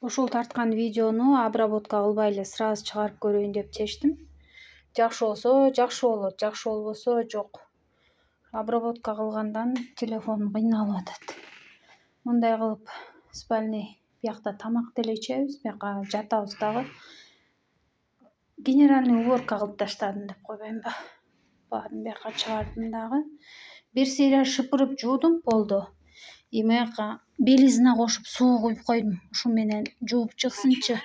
Ушул тарткан видеону обработка кылбай эле сразу чыгарып көрөйүн деп чечтим. Жакшы болсо жакшы болот, жакшы болбосо жок. Обработка кылгандан телефонум кыйналып атат. Мындай кылып спальный биякта тамак деле ичебиз, бияка жатабыз дагы. Генеральный уборка кылып таштадым деп койбоймунбу? Баарын бияка чыгардым дагы. Бир сыйра шыпырып жуудум, болду. Имаяка белизина кошуп суу куюп койдум. Ушу менен жууп чыксынчы.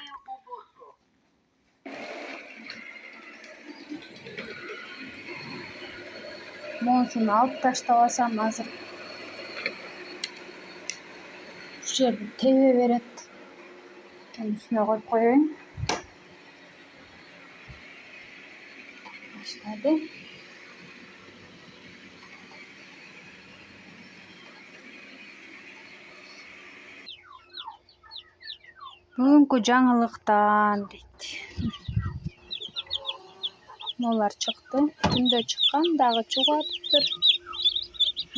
Монсуну алып таштап алсам азыр ушул жерди тебе берет. Үстүнө коюп коеюн. Баштады. Бүгүнкү жаңылыктан дейт. Молар чыкты. Түндө чыккан, дагы чыгып атыптыр.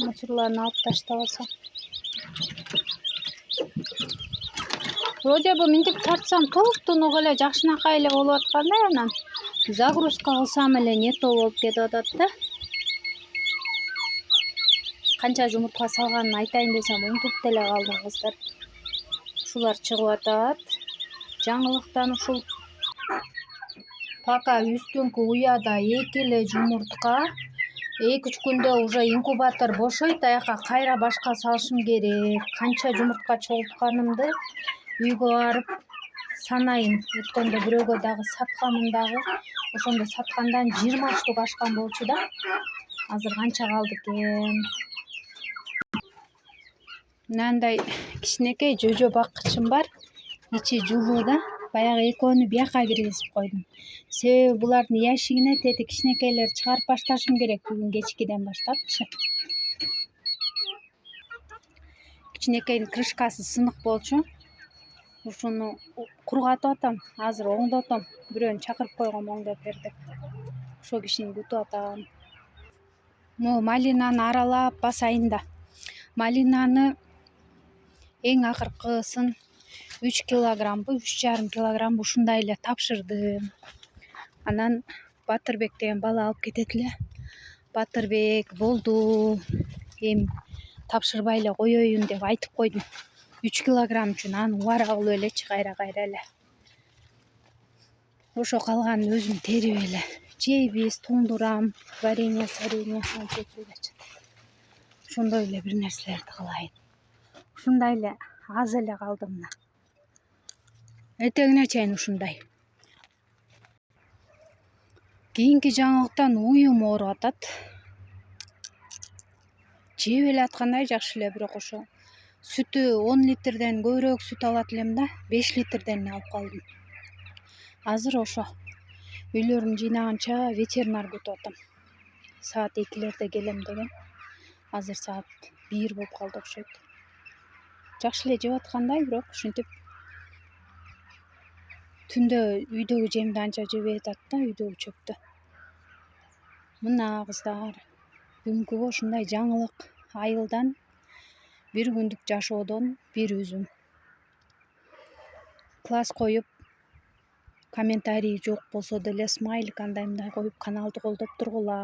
Мусорлорду алып таштап алсам. Вроде бы мынтип тартсам топ-тунук эле жакшынакай эле болуп аткандай, анан загрузка кылсам эле не то болуп кетип атат да. Канча жумуртка салганын айтайын десем унутуп деле калдым, кыздар. Ушулар чыгып атат. Жаңылыктан ушул. Пока үстүңкү уяда 2 эле жумуртка. 2-3 күндө уже инкубатор бошойт, аяка кайра башка салышым керек. Канча жумуртка чогултканымды үйгө барып санайын. Өткөндө бирөөгө дагы сатканмын дагы. Ошондо саткандан 20 штук ашкан болчу да. Азыр канча калды экен? Мындай кичинекей жөжө бакчым бар. Ичи жылуу да. Баягы экөөнү бияка киргизип койдум. Себеби булардын ящигине тети кичинекейлер чыгарып башташым керек бүгүн кечкиден баштапчы. Кичинекейдин крышкасы сынык болчу. Ушуну кургатып атам. Азыр оңдотом. Бирөөнү чакырып койгом оңдоп бер деп. Ошол кишини күтүп атам. Могу малинаны аралап басайын да. Малинаны эң акыркысын 3 килограммбы, 3,5 килограмм ушундай эле тапшырдым. Анан Батырбек деген бала алып кетет эле. Батырбек болду. Эми тапшырбай эле коеюн деп айтып койдум. 3 килограмм үчүн аны убара кылып элечи кайра эле. Ошо калганын өзүм терип эле жейбиз, туңдурам, варенье, ошондой эле бир нерселерди кылайын. Ушундай эле аз эле калды мына. Эртеңине чейин ушундай. Кийинки жаңылыктан уюм ооруп атат. Жеп эле аткандай жакшы эле, бирок ошо сүтү 10 литрден көбүрөөк сүт алат элем да, 5 литрден алып калдым. Азыр ошо үйлөрүм жыйнаганча ветеринар күтүп атам. Саат 2-лерде келем деген. Азыр саат 1 болуп калды окшойт. Жакшы эле жеп аткандай, бирок ушинтип түндө үйдөгү жемди анча жебей атат да, үйдөгү чөптү. Мына кыздар, бүгүнкүгө ушундай жаңылык. Айылдан бир күндүк жашоодон бир үзүм. Класс коюп, комментарий жок болсо деле смайлик андай мындай коюп каналды колдоп тургула.